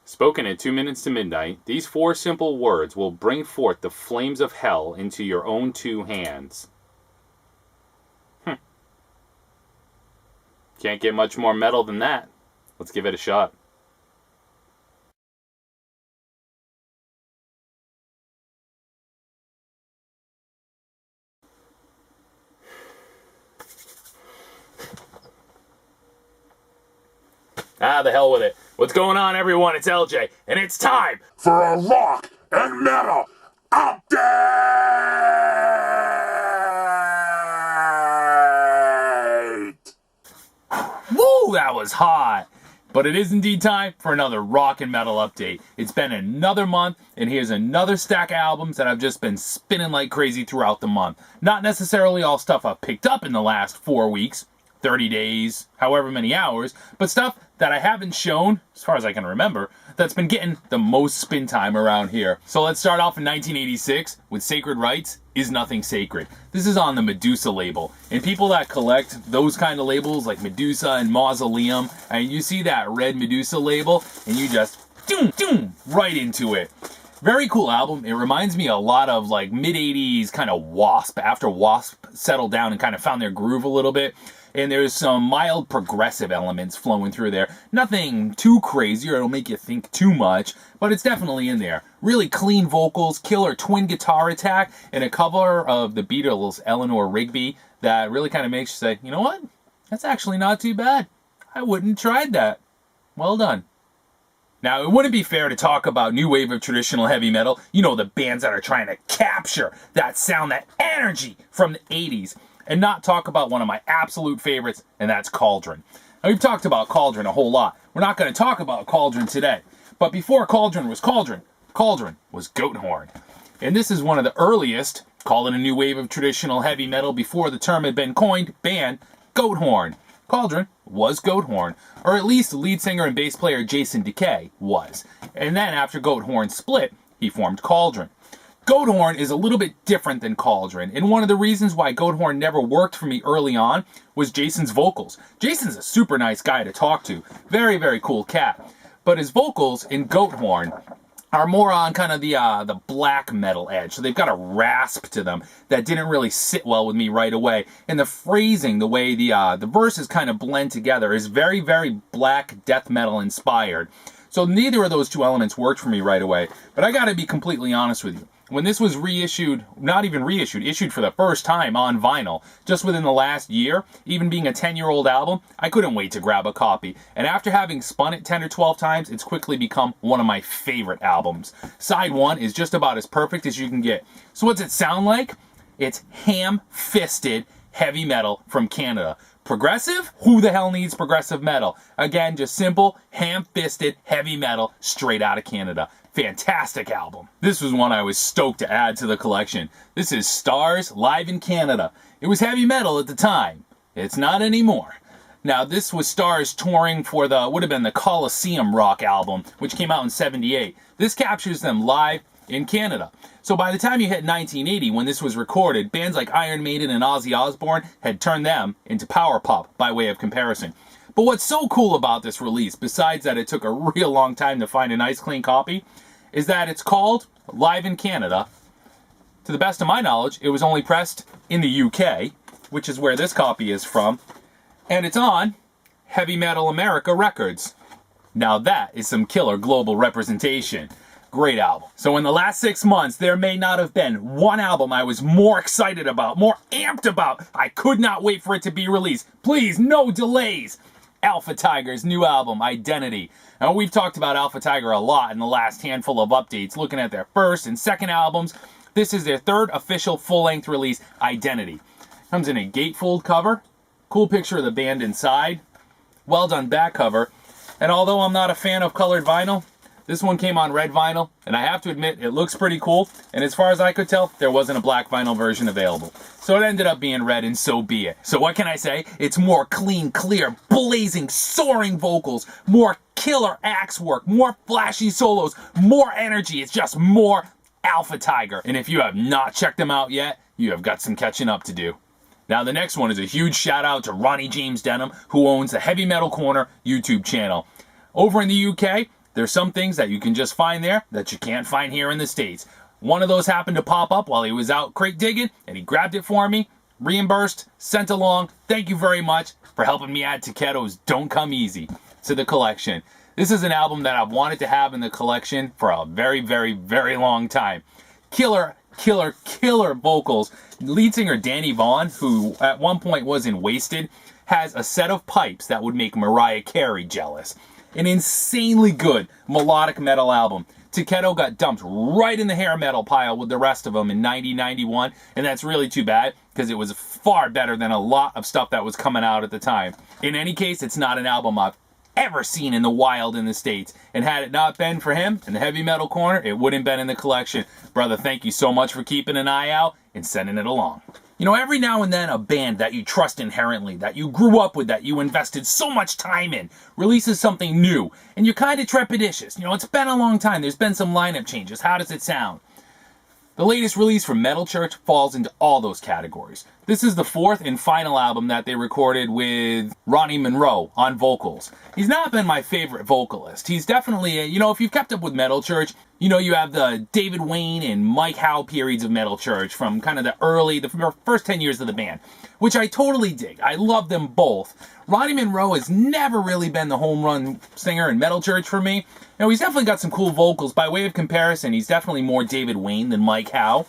Spoken at 2 minutes to midnight, these 4 simple words will bring forth the flames of hell into your own 2 hands. Can't get much more metal than that. Let's give it a shot. Ah, the hell with it. What's going on, everyone? It's LJ, and it's time for a rock and metal update! Woo, that was hot! But it is indeed time for another rock and metal update. It's been another month, and here's another stack of albums that I've just been spinning like crazy throughout the month. Not necessarily all stuff I've picked up in the last 4 weeks, 30 days, however many hours, but stuff that I haven't shown, as far as I can remember, that's been getting the most spin time around here. So let's start off in 1986 with Sacred Rites Is Nothing Sacred. This is on the Medusa label, and people that collect those kind of labels like Medusa and Mausoleum, and you see that red Medusa label, and you just doom, doom, right into it. Very cool album. It reminds me a lot of like mid-80s kind of Wasp, after Wasp settled down and kind of found their groove a little bit. And there's some mild progressive elements flowing through there. Nothing too crazy or it'll make you think too much, but it's definitely in there. Really clean vocals, killer twin guitar attack, and a cover of the Beatles' Eleanor Rigby that really kind of makes you say, you know what? That's actually not too bad. I wouldn't have tried that. Well done. Now, it wouldn't be fair to talk about new wave of traditional heavy metal. You know, the bands that are trying to capture that sound, that energy from the 80s. And not talk about one of my absolute favorites, and that's Cauldron. Now, we've talked about Cauldron a whole lot. We're not going to talk about Cauldron today. But before Cauldron was Cauldron was Goathorn. And this is one of the earliest, call it a new wave of traditional heavy metal before the term had been coined, band, Goathorn. Cauldron was Goathorn, or at least the lead singer and bass player Jason Decay was. And then after Goathorn split, he formed Cauldron. Goathorn is a little bit different than Cauldron, and one of the reasons why Goathorn never worked for me early on was Jason's vocals. Jason's a super nice guy to talk to. Very, very cool cat. But his vocals in Goathorn are more on kind of the black metal edge. So they've got a rasp to them that didn't really sit well with me right away. And the phrasing, the way the verses kind of blend together is very, very black death metal inspired. So neither of those two elements worked for me right away. But I gotta be completely honest with you. When this was reissued, not even reissued, issued for the first time on vinyl, just within the last year, even being a 10-year-old album, I couldn't wait to grab a copy. And after having spun it 10 or 12 times, it's quickly become one of my favorite albums. Side 1 is just about as perfect as you can get. So what's it sound like? It's ham-fisted heavy metal from Canada. Progressive? Who the hell needs progressive metal? Again, just simple, ham-fisted heavy metal straight out of Canada. Fantastic album. This was one I was stoked to add to the collection. This is Stars live in Canada. It was heavy metal at the time. It's not anymore. Now, this was Stars touring for would have been the Coliseum Rock album, which came out in '78. This captures them live in Canada. So by the time you hit 1980, when this was recorded, bands like Iron Maiden and Ozzy Osbourne had turned them into power pop, by way of comparison. But what's so cool about this release, besides that it took a real long time to find a nice clean copy, is that it's called Live in Canada. To the best of my knowledge, it was only pressed in the UK, which is where this copy is from, and it's on Heavy Metal America Records. Now that is some killer global representation. Great album. So in the last 6 months, there may not have been one album I was more excited about, more amped about. I could not wait for it to be released. Please, no delays. Alpha Tiger's new album, Identity. Now, we've talked about Alpha Tiger a lot in the last handful of updates, looking at their first and second albums. This is their third official full-length release, Identity. Comes in a gatefold cover. Cool picture of the band inside. Well done back cover. And although I'm not a fan of colored vinyl, this one came on red vinyl, and I have to admit, it looks pretty cool, and as far as I could tell, there wasn't a black vinyl version available. So it ended up being red, and so be it. So what can I say? It's more clean, clear, blazing, soaring vocals, more killer axe work, more flashy solos, more energy. It's just more Alpha Tiger. And if you have not checked them out yet, you have got some catching up to do. Now the next one is a huge shout out to Ronnie James Denham, who owns the Heavy Metal Corner YouTube channel. Over in the UK, There's some things that you can just find there that you can't find here in the States. One of those happened to pop up while he was out crate digging, and he grabbed it for me, reimbursed, sent along. Thank you very much for helping me add Takedo's Don't Come Easy to the collection. This is an album that I've wanted to have in the collection for a very, very, very long time. Killer vocals. Lead singer Danny Vaughan, who at one point was in Wasted, has a set of pipes that would make Mariah Carey jealous. An insanely good melodic metal album. Takedo got dumped right in the hair metal pile with the rest of them in 90-91, and that's really too bad because it was far better than a lot of stuff that was coming out at the time. In any case, it's not an album I've ever seen in the wild in the States, and had it not been for him in the heavy metal corner, it wouldn't have been in the collection. Brother, thank you so much for keeping an eye out and sending it along. You know, every now and then a band that you trust inherently, that you grew up with, that you invested so much time in, releases something new, and you're kind of trepidatious. You know, it's been a long time, there's been some lineup changes, how does it sound? The latest release from Metal Church falls into all those categories. This is the fourth and final album that they recorded with Ronnie Monroe on vocals. He's not been my favorite vocalist. He's definitely, you know, if you've kept up with Metal Church, you know you have the David Wayne and Mike Howe periods of Metal Church from kind of the first 10 years of the band, which I totally dig. I love them both. Ronnie Monroe has never really been the home run singer in Metal Church for me. You know, he's definitely got some cool vocals. By way of comparison, he's definitely more David Wayne than Mike Howe.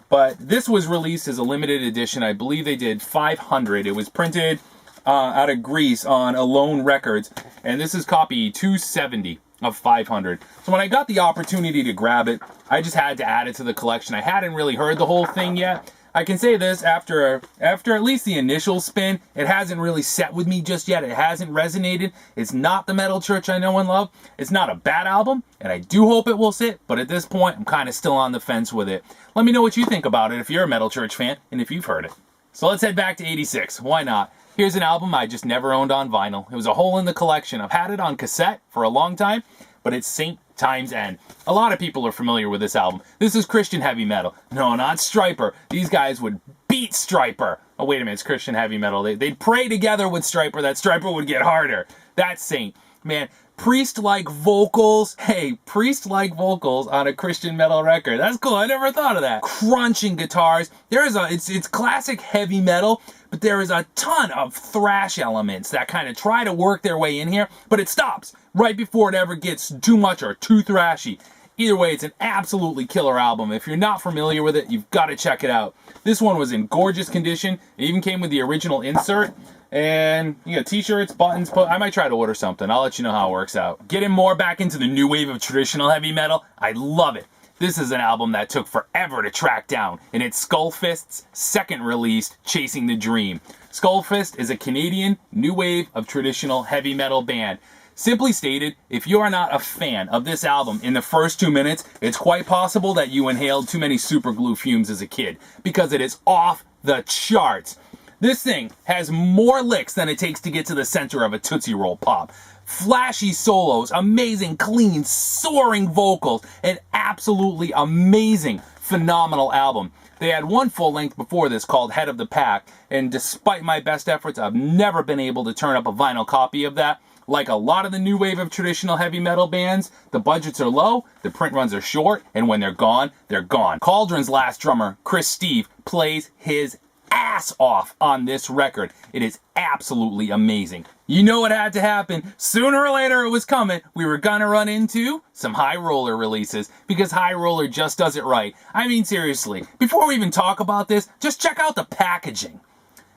But this was released as a limited edition. I believe they did 500. It was printed out of Greece on Alone Records. And this is copy 270 of 500. So when I got the opportunity to grab it, I just had to add it to the collection. I hadn't really heard the whole thing yet. I can say this, after at least the initial spin, it hasn't really set with me just yet. It hasn't resonated. It's not the Metal Church I know and love. It's not a bad album, and I do hope it will sit, but at this point, I'm kind of still on the fence with it. Let me know what you think about it if you're a Metal Church fan, and if you've heard it. So let's head back to 86. Why not? Here's an album I just never owned on vinyl. It was a hole in the collection. I've had it on cassette for a long time, but it's St. Time's End. A lot of people are familiar with this album. This is Christian heavy metal. No, not Stryper. These guys would beat Stryper. Oh, wait a minute, it's Christian heavy metal. They'd pray together with Stryper that Stryper would get harder. That's Saint. Man, Priest-like vocals. Hey, Priest-like vocals on a Christian metal record. That's cool. I never thought of that. Crunching guitars. It's classic heavy metal, but there is a ton of thrash elements that kind of try to work their way in here, but it stops right before it ever gets too much or too thrashy. Either way, it's an absolutely killer album. If you're not familiar with it, you've got to check it out. This one was in gorgeous condition. It even came with the original insert. And you got t-shirts, buttons. I might try to order something. I'll let you know how it works out. Getting more back into the new wave of traditional heavy metal, I love it. This is an album that took forever to track down, and it's Skullfist's second release, Chasing the Dream. Skullfist is a Canadian new wave of traditional heavy metal band. Simply stated, if you are not a fan of this album in the first 2 minutes, it's quite possible that you inhaled too many super glue fumes as a kid, because it is off the charts. This thing has more licks than it takes to get to the center of a Tootsie Roll Pop. Flashy solos, amazing, clean, soaring vocals, an absolutely amazing, phenomenal album. They had one full length before this called Head of the Pack, and despite my best efforts, I've never been able to turn up a vinyl copy of that. Like a lot of the new wave of traditional heavy metal bands, the budgets are low, the print runs are short, and when they're gone, they're gone. Cauldron's last drummer, Chris Steve, plays his ass off on this record. It is absolutely amazing. You know what had to happen. Sooner or later it was coming. We were gonna run into some High Roller releases because High Roller just does it right. I mean, seriously, before we even talk about this, just check out the packaging.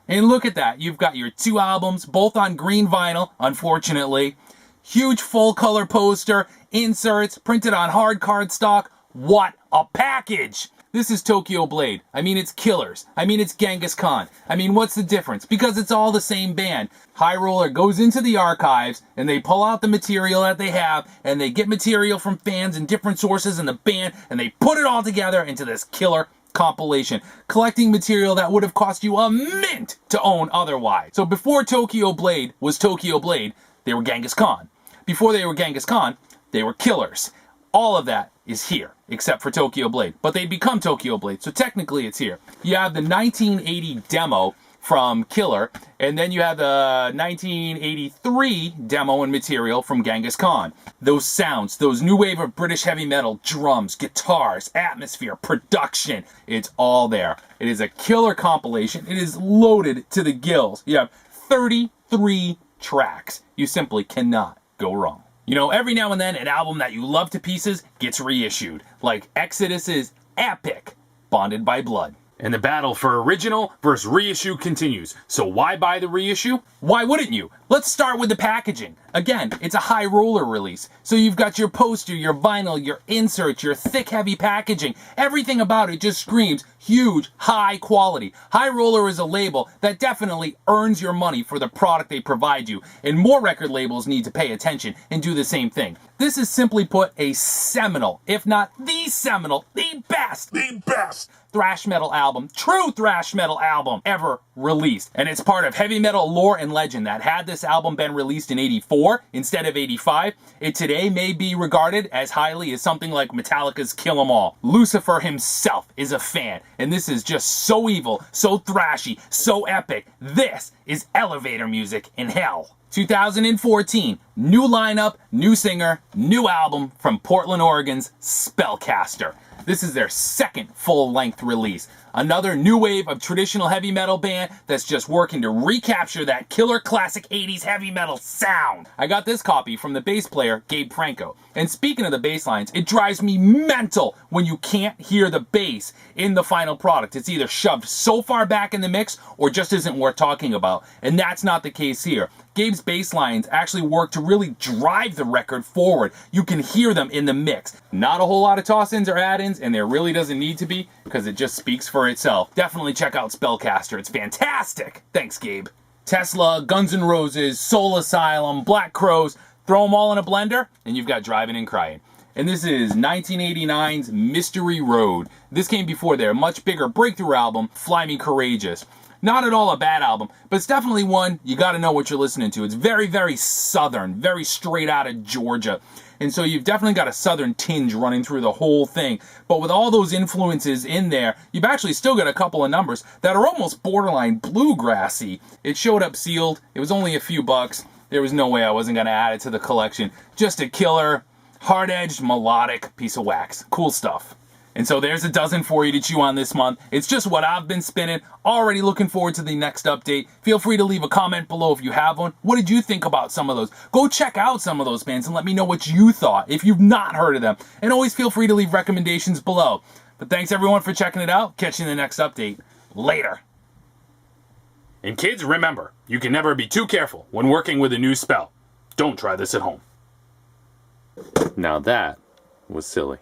And look at that. You've got your two albums, both on green vinyl, unfortunately. Huge full color poster, inserts, printed on hard cardstock. What a package! This is Tokyo Blade. I mean, it's Killers. I mean, it's Genghis Khan. I mean, what's the difference? Because it's all the same band. High Roller goes into the archives, and they pull out the material that they have, and they get material from fans and different sources in the band, and they put it all together into this killer compilation, collecting material that would have cost you a mint to own otherwise. So before Tokyo Blade was Tokyo Blade, they were Genghis Khan. Before they were Genghis Khan, they were Killers. All of that is here, except for Tokyo Blade. But they become Tokyo Blade, so technically it's here. You have the 1980 demo from Killer, and then you have the 1983 demo and material from Genghis Khan. Those sounds, those new wave of British heavy metal, drums, guitars, atmosphere, production, it's all there. It is a killer compilation. It is loaded to the gills. You have 33 tracks. You simply cannot go wrong. You know, every now and then an album that you love to pieces gets reissued, like Exodus's epic Bonded by Blood. And the battle for original versus reissue continues. So why buy the reissue? Why wouldn't you? Let's start with the packaging. Again, it's a high roller release. So you've got your poster, your vinyl, your inserts, your thick, heavy packaging. Everything about it just screams huge, high quality. High Roller is a label that definitely earns your money for the product they provide you. And more record labels need to pay attention and do the same thing. This is simply put a seminal, if not the seminal, the best thrash metal album, true thrash metal album ever released. And it's part of heavy metal lore and legend that had this album been released in 84 instead of 85, it today may be regarded as highly as something like Metallica's Kill 'Em All. Lucifer himself is a fan, and this is just so evil, so thrashy, so epic. This is elevator music in hell. 2014, new lineup, new singer, new album from Portland, Oregon's Spellcaster. This is their second full-length release. Another new wave of traditional heavy metal band that's just working to recapture that killer classic 80s heavy metal sound. I got this copy from the bass player, Gabe Franco. And speaking of the bass lines, it drives me mental when you can't hear the bass in the final product. It's either shoved so far back in the mix or just isn't worth talking about. And that's not the case here. Gabe's bass lines actually work to really drive the record forward. You can hear them in the mix. Not a whole lot of toss-ins or add-ins, and there really doesn't need to be, because it just speaks for itself. Definitely check out Spellcaster. It's fantastic. Thanks, Gabe. Tesla, Guns N' Roses, Soul Asylum, Black Crowes, throw them all in a blender, and you've got Driving and Crying. And this is 1989's Mystery Road. This came before their much bigger breakthrough album, Fly Me Courageous. Not at all a bad album, but it's definitely one you gotta know what you're listening to. It's very, very southern, very straight out of Georgia. And so you've definitely got a southern tinge running through the whole thing. But with all those influences in there, you've actually still got a couple of numbers that are almost borderline bluegrassy. It showed up sealed. It was only a few bucks. There was no way I wasn't gonna add it to the collection. Just a killer, hard-edged, melodic piece of wax. Cool stuff. And so there's a dozen for you to chew on this month. It's just what I've been spinning. Already looking forward to the next update. Feel free to leave a comment below if you have one. What did you think about some of those? Go check out some of those bands and let me know what you thought if you've not heard of them. And always feel free to leave recommendations below. But thanks everyone for checking it out. Catch you in the next update. Later. And kids, remember, you can never be too careful when working with a new spell. Don't try this at home. Now that was silly.